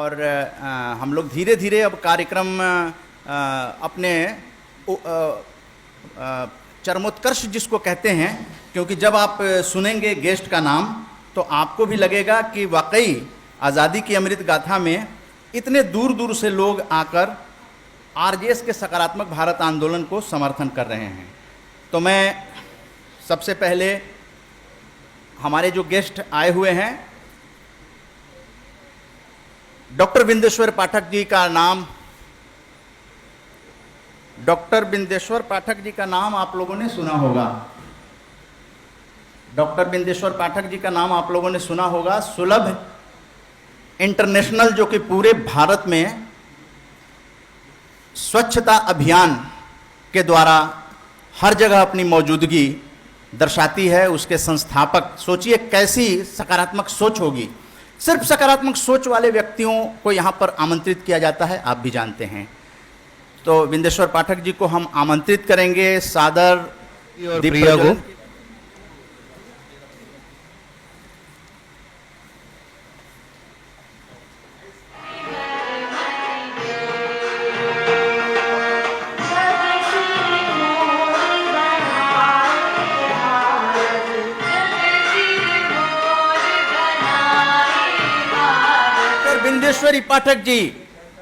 और हम लोग धीरे धीरे अब कार्यक्रम अपने चरमोत्कर्ष जिसको कहते हैं, क्योंकि जब आप सुनेंगे गेस्ट का नाम तो आपको भी लगेगा कि वाकई आज़ादी की अमृत गाथा में इतने दूर दूर से लोग आकर आरजेएस के सकारात्मक भारत आंदोलन को समर्थन कर रहे हैं। तो मैं सबसे पहले हमारे जो गेस्ट आए हुए हैं, डॉक्टर बिंदेश्वर पाठक जी का नाम, डॉक्टर बिंदेश्वर पाठक जी का नाम आप लोगों ने सुना होगा। डॉक्टर बिंदेश्वर पाठक जी का नाम आप लोगों ने सुना होगा। सुलभ इंटरनेशनल, जो कि पूरे भारत में स्वच्छता अभियान के द्वारा हर जगह अपनी मौजूदगी दर्शाती है, उसके संस्थापक। सोचिए कैसी सकारात्मक सोच होगी। सिर्फ सकारात्मक सोच वाले व्यक्तियों को यहाँ पर आमंत्रित किया जाता है, आप भी जानते हैं। तो बिंदेश्वर पाठक जी को हम आमंत्रित करेंगे सादर और प्रिया को। बिंदेश्वरी पाठक जी,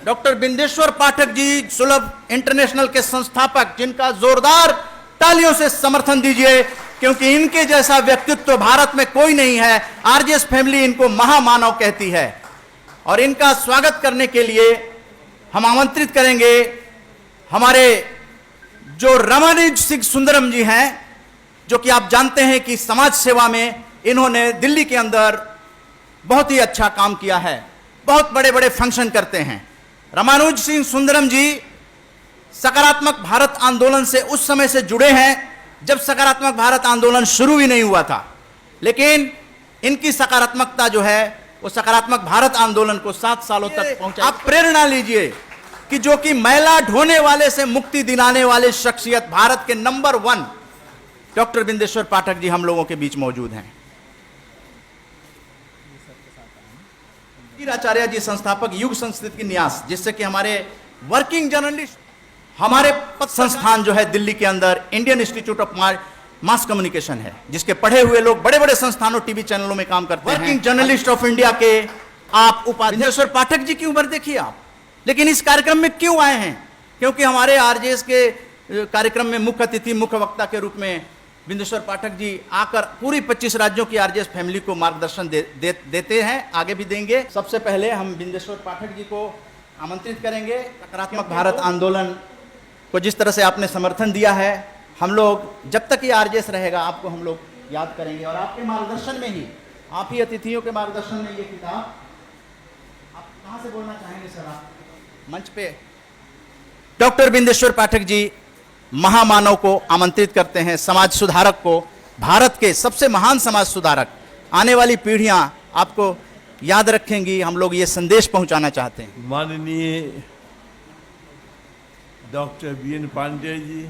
डॉक्टर बिंदेश्वर पाठक जी, सुलभ इंटरनेशनल के संस्थापक, जिनका जोरदार तालियों से समर्थन दीजिए, क्योंकि इनके जैसा व्यक्तित्व भारत में कोई नहीं है। आरजेएस फैमिली इनको महामानव कहती है। और इनका स्वागत करने के लिए हम आमंत्रित करेंगे हमारे जो रामानुज सिंह सुंदरम जी हैं, जो कि आप जानते हैं कि समाज सेवा में इन्होंने दिल्ली के अंदर बहुत ही अच्छा काम किया है, बहुत बड़े बड़े फंक्शन करते हैं। रामानुज सिंह सुंदरम जी सकारात्मक भारत आंदोलन से उस समय से जुड़े हैं जब सकारात्मक भारत आंदोलन शुरू ही नहीं हुआ था, लेकिन इनकी सकारात्मकता जो है वो सकारात्मक भारत आंदोलन को 7 सालों तक पहुंचा। आप प्रेरणा लीजिए कि जो कि मैला ढोने वाले से मुक्ति दिलाने वाले शख्सियत, भारत के नंबर 1 डॉक्टर बिंदेश्वर पाठक जी हम लोगों के बीच मौजूद हैं। आचार्य जी संस्थापक युग संस्कृति की न्यास, जिससे कि हमारे वर्किंग जर्नलिस्ट, हमारे संस्थान जो है दिल्ली के अंदर Indian institute of mass communication है, जिसके पढ़े हुए लोग बड़े बड़े संस्थानों, टीवी चैनलों में काम करते हैं। वर्किंग जर्नलिस्ट ऑफ इंडिया के आप उपाध्यक्ष पाठक जी की उम्र देखिए आप, लेकिन इस कार्यक्रम में क्यों आए हैं? क्योंकि हमारे आरजेएस के कार्यक्रम में मुख्य अतिथि, मुख्य वक्ता के रूप में बिंदेश्वर पाठक जी आकर पूरी 25 राज्यों की आरजेएस फैमिली को मार्गदर्शन देते हैं, आगे भी देंगे। सबसे पहले हम बिंदेश्वर पाठक जी को आमंत्रित करेंगे। सकारात्मक भारत आंदोलन को जिस तरह से आपने समर्थन दिया है, हम लोग जब तक ये आरजेएस रहेगा आपको हम लोग याद करेंगे, और आपके मार्गदर्शन में ही, आप ही अतिथियों के मार्गदर्शन में ये किताब, आप कहाँ से बोलना चाहेंगे सर? आप मंच पे डॉक्टर बिंदेश्वर पाठक जी महामानव को आमंत्रित करते हैं, समाज सुधारक को, भारत के सबसे महान समाज सुधारक। आने वाली पीढ़ियां आपको याद रखेंगी, हम लोग ये संदेश पहुंचाना चाहते हैं। माननीय doctor B N Pandey ji,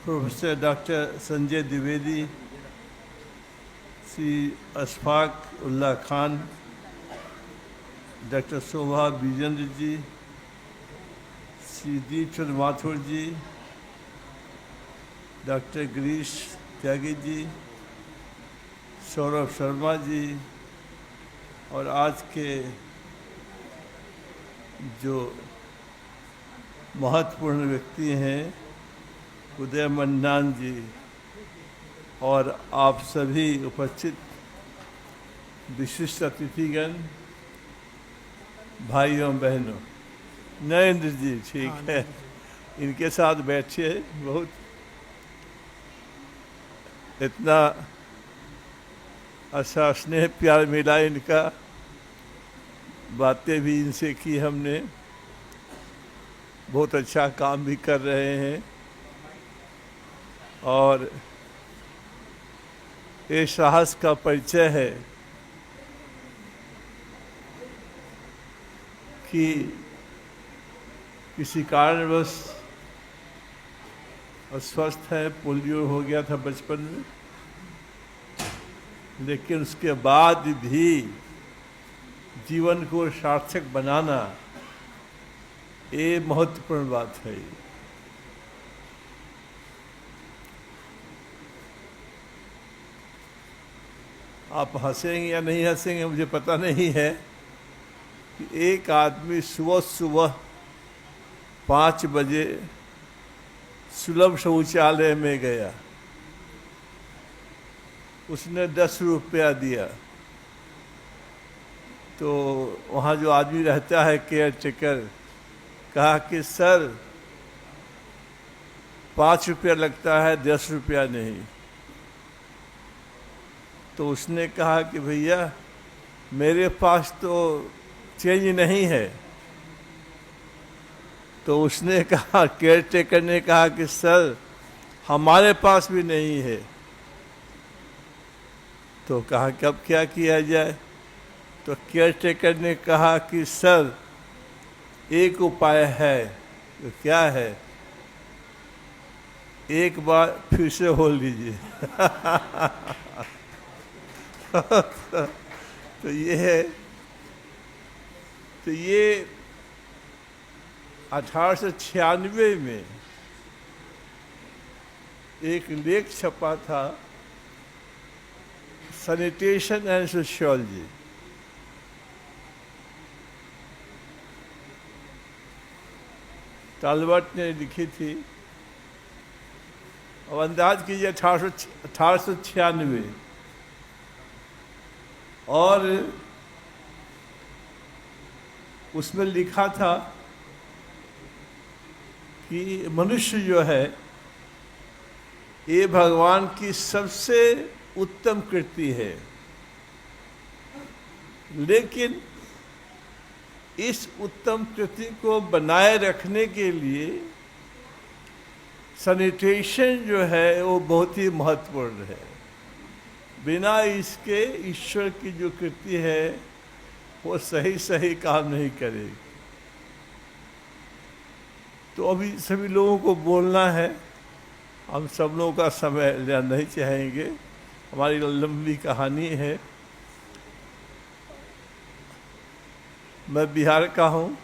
professor doctor Sanjay Dwivedi, Shri Ashfaq Ullah Khan, doctor Shobha Vijender ji, Shri Deepchand Mathur ji, doctor Girish Tyagi ji, Saurabh Sharma ji, और आज के जो महत्वपूर्ण व्यक्ति हैं उदय मन्नान जी, और आप सभी उपस्थित विशिष्ट अतिथिगण, भाइयों बहनों। नरेंद्र जी ठीक है, इनके साथ बैठिए। बहुत इतना अच्छा स्नेह प्यार मिला इनका, बातें भी इनसे की हमने, बहुत अच्छा काम भी कर रहे हैं। और ये साहस का परिचय है कि किसी कारणवश अस्वस्थ है, पोलियो हो गया था बचपन में, लेकिन उसके बाद भी जीवन को सार्थक बनाना, ये महत्वपूर्ण बात है। आप हंसेंगे या नहीं हंसेंगे मुझे पता नहीं है कि एक आदमी सुबह सुबह 5 बजे सुलभ शौचालय में गया, उसने 10 रुपया दिया, तो वहाँ जो आदमी रहता है केयर टेकर कहा कि सर 5 रुपया लगता है, 10 रुपया नहीं। तो उसने कहा कि भैया मेरे पास तो चेंज नहीं है। तो उसने कहा, केयर टेकर ने कहा कि सर हमारे पास भी नहीं है। तो कहा कि अब क्या किया जाए? तो केयर टेकर ने कहा कि सर एक उपाय है। तो क्या है? एक बार फिर से बोल लीजिए। तो ये 1896 में एक लेख छपा था, सैनिटेशन एंड सोशियोलॉजी। टालबर्ट ने लिखी थी। अब अंदाज कीजिए 1896, और उसमें लिखा था कि मनुष्य जो है ये भगवान की सबसे उत्तम कृति है, लेकिन इस उत्तम कृति को बनाए रखने के लिए सैनिटेशन जो है वो बहुत ही महत्वपूर्ण है। बिना इसके ईश्वर की जो कृति है वो सही काम नहीं करेगी। तो अभी सभी लोगों को बोलना है, हम सब लोगों का समय लेना नहीं चाहेंगे, हमारी लंबी कहानी है। मैं बिहार का हूँ,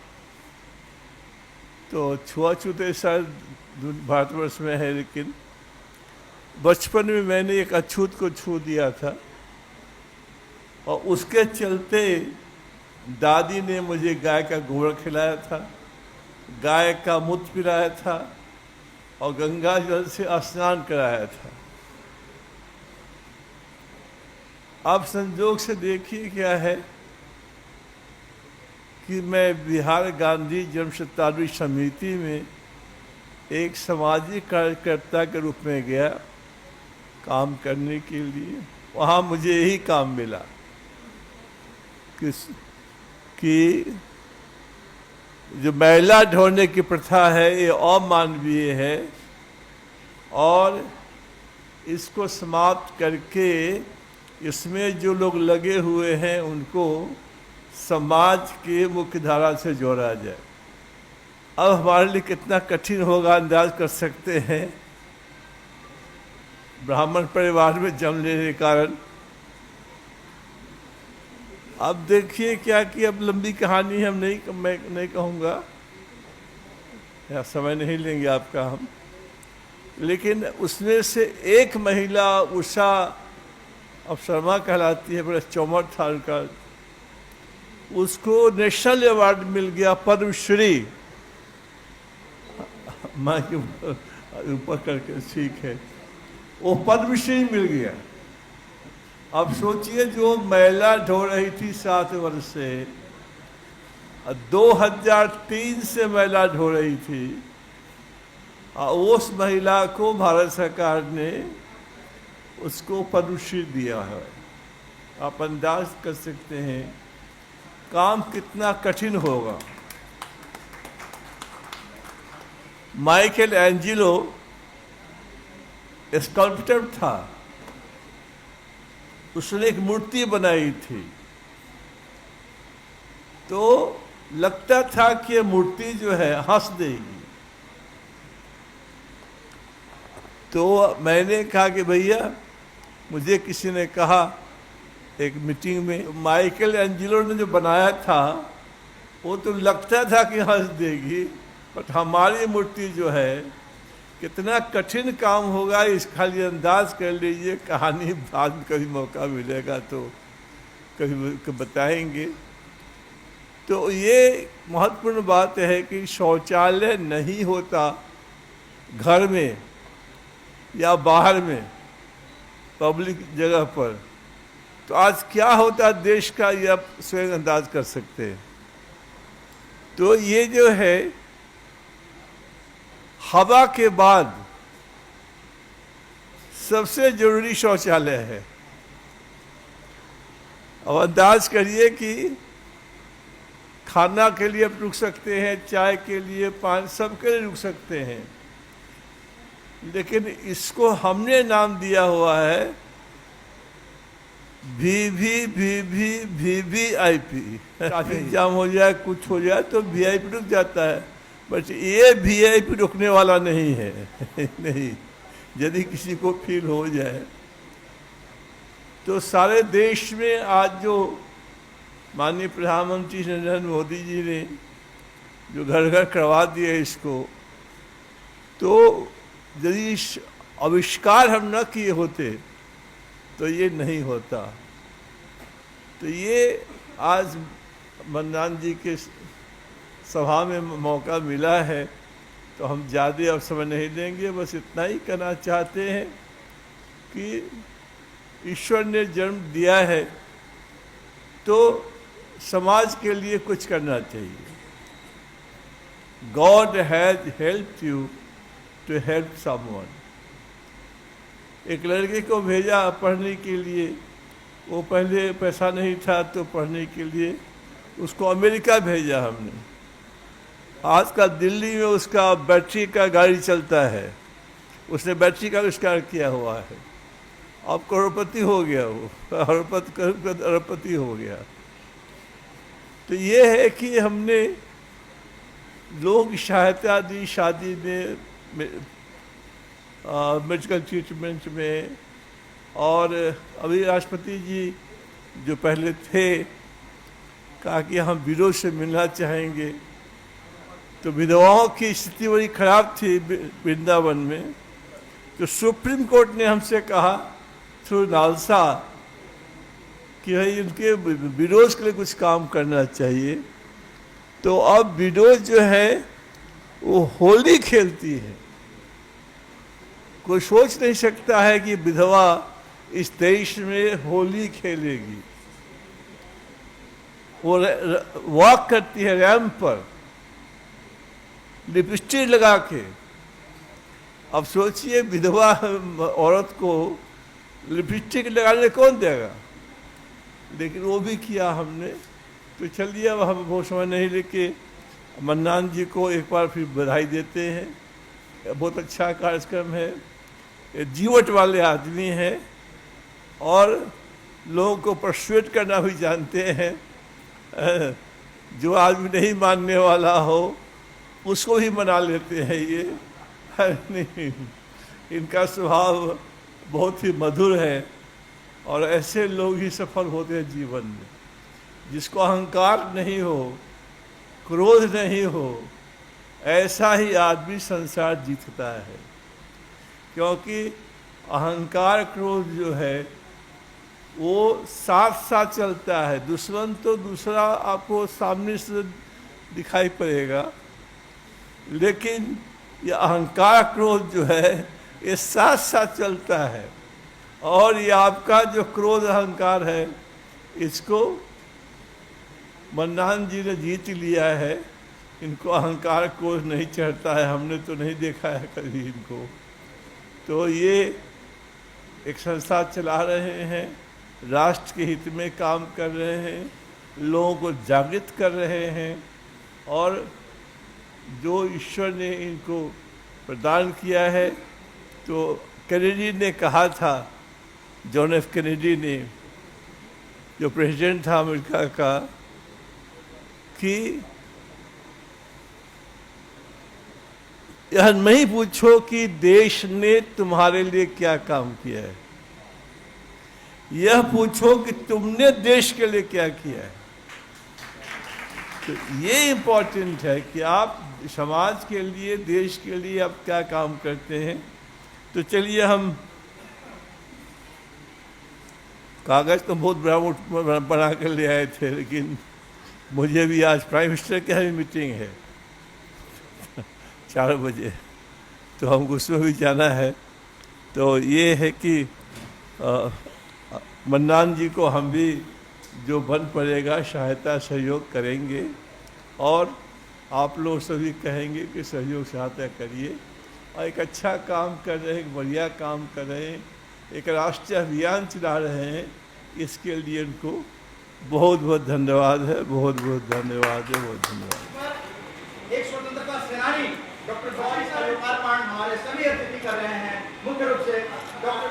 तो छुआछूत शायद भारतवर्ष में है, लेकिन बचपन में मैंने एक अछूत को छू दिया था, और उसके चलते दादी ने मुझे गाय का गोबर खिलाया था, गाय का मूत्र पिलाया था, और गंगा जल से स्नान कराया था। अब संजोग से देखिए क्या है कि मैं बिहार गांधी जन्म शताब्दी समिति में एक सामाजिक कार्यकर्ता के रूप में गया काम करने के लिए। वहाँ मुझे यही काम मिला कि जो मैला ढोने की प्रथा है ये अमानवीय है, और इसको समाप्त करके इसमें जो लोग लगे हुए हैं उनको समाज के मुख्य धारा से जोड़ा जाए। अब हमारे लिए कितना कठिन होगा अंदाज कर सकते हैं। ब्राह्मण परिवार में जन्म लेने के कारण अब देखिए क्या कि अब लंबी कहानी हम मैं नहीं कहूँगा, या समय नहीं लेंगे आपका हम, लेकिन उसमें से एक महिला उषा अब शर्मा कहलाती है, बड़ा 64 साल का, उसको नेशनल अवार्ड मिल गया, पद्मश्री। माँ के ऊपर करके ठीक है, वो पद्मश्री मिल गया। अब सोचिए जो महिला ढो रही थी 7 वर्ष से, 2003 से महिला ढो रही थी, और उस महिला को भारत सरकार ने उसको पद्मश्री दिया है। आप अंदाज कर सकते हैं काम कितना कठिन होगा। माइकल एंजेलो स्कल्पटर था, उसने एक मूर्ति बनाई थी, तो लगता था कि ये मूर्ति जो है हंस देगी। तो मैंने कहा कि भैया, मुझे किसी ने कहा एक मीटिंग में। माइकल एंजेलो ने जो बनाया था वो तो लगता था कि हंस देगी, बट हमारी मूर्ति जो है कितना कठिन काम होगा इस खाली अंदाज कर लीजिए। कहानी बाद में कभी मौका मिलेगा तो कभी बताएंगे। तो ये महत्वपूर्ण बात है कि शौचालय नहीं होता घर में या बाहर में पब्लिक जगह पर, तो आज क्या होता देश का, ये आप स्वयं अंदाज कर सकते हैं। तो ये जो है हवा के बाद सबसे जरूरी शौचालय है। अब अंदाज करिए कि खाना के लिए आप रुक सकते हैं, चाय के लिए, पानी, सबके लिए रुक सकते हैं, लेकिन इसको हमने नाम दिया हुआ है VVIP। ट्रैफिक जाम हो जाए, कुछ हो जाए तो VIP रुक जाता है, बट ये VIP रुकने वाला नहीं है। नहीं, यदि किसी को फील हो जाए तो सारे देश में आज जो माननीय प्रधानमंत्री नरेंद्र मोदी जी ने जो घर घर करवा दिया इसको, तो यदि आविष्कार हम न किए होते तो ये नहीं होता। तो ये आज मन्नान जी के सभा में मौका मिला है, तो हम ज़्यादा अब समय नहीं देंगे। बस इतना ही कहना चाहते हैं कि ईश्वर ने जन्म दिया है तो समाज के लिए कुछ करना चाहिए। God has helped you to help someone. एक लड़के को भेजा पढ़ने के लिए, वो पहले पैसा नहीं था तो पढ़ने के लिए उसको अमेरिका भेजा हमने। आजकल दिल्ली में उसका बैटरी का गाड़ी चलता है, उसने बैटरी का आविष्कार किया हुआ है। अब करोड़पति हो गया, वो अरबपति हो गया। तो ये है कि हमने लोगों की सहायता दी शादी में, मेडिकल ट्रीटमेंट में। और अभी राष्ट्रपति जी जो पहले थे कहा कि हम विडो से मिलना चाहेंगे, तो विधवाओं की स्थिति बड़ी खराब थी वृंदावन में। तो सुप्रीम कोर्ट ने हमसे कहा थ्रू नालसा कि भाई इनके विडोज के लिए कुछ काम करना चाहिए। तो अब विडोज जो है वो होली खेलती है। कोई सोच नहीं सकता है कि विधवा इस देश में होली खेलेगी। वो वॉक करती है रैंप पर लिपस्टिक लगा के। अब सोचिए विधवा औरत को लिपस्टिक लगाने कौन देगा, लेकिन वो भी किया हमने। तो चलिए अब हम बहुत समय नहीं लेके मन्नान जी को एक बार फिर बधाई देते हैं। बहुत अच्छा कार्यक्रम है, जीवट वाले आदमी हैं और लोगों को परसुएट करना भी जानते हैं। जो आदमी नहीं मानने वाला हो उसको ही मना लेते हैं ये। नहीं, इनका स्वभाव बहुत ही मधुर है और ऐसे लोग ही सफल होते हैं जीवन में, जिसको अहंकार नहीं हो, क्रोध नहीं हो, ऐसा ही आदमी संसार जीतता है। क्योंकि अहंकार क्रोध जो है वो साथ साथ चलता है। दुश्मन तो दूसरा आपको सामने से दिखाई पड़ेगा, लेकिन ये अहंकार क्रोध जो है ये साथ साथ चलता है। और ये आपका जो क्रोध अहंकार है इसको मन्नान जी ने जीत लिया है। इनको अहंकार क्रोध नहीं चढ़ता है, हमने तो नहीं देखा है कभी इनको। तो ये एक संस्था चला रहे हैं, राष्ट्र के हित में काम कर रहे हैं, लोगों को जागृत कर रहे हैं। और जो ईश्वर ने इनको प्रदान किया है, तो कैनेडी ने कहा था, जॉन एफ कैनेडी ने, जो प्रेसिडेंट था अमेरिका का, कि यह नहीं पूछो कि देश ने तुम्हारे लिए क्या काम किया है, यह पूछो कि तुमने देश के लिए क्या किया है। तो ये इम्पोर्टेंट है कि आप समाज के लिए, देश के लिए आप क्या काम करते हैं। तो चलिए, हम कागज तो बहुत बड़ा बना कर ले आए थे, लेकिन मुझे भी आज प्राइम मिनिस्टर की हमें मीटिंग है 4 बजे, तो हमको उसमें भी जाना है। तो ये है कि मन्नान जी को हम भी जो बन पड़ेगा सहायता सहयोग करेंगे, और आप लोग सभी कहेंगे कि सहयोग सहायता करिए। और एक अच्छा काम कर रहे हैं, एक बढ़िया काम कर रहे हैं, एक राष्ट्रीय अभियान चला रहे हैं, इसके लिए उनको बहुत बहुत धन्यवाद है, बहुत बहुत धन्यवाद है, बहुत धन्यवाद। एक स्वतंत्रता सेनानी डॉक्टर हमारे सभी अतिथि कर रहे हैं, मुख्य रूप से डॉक्टर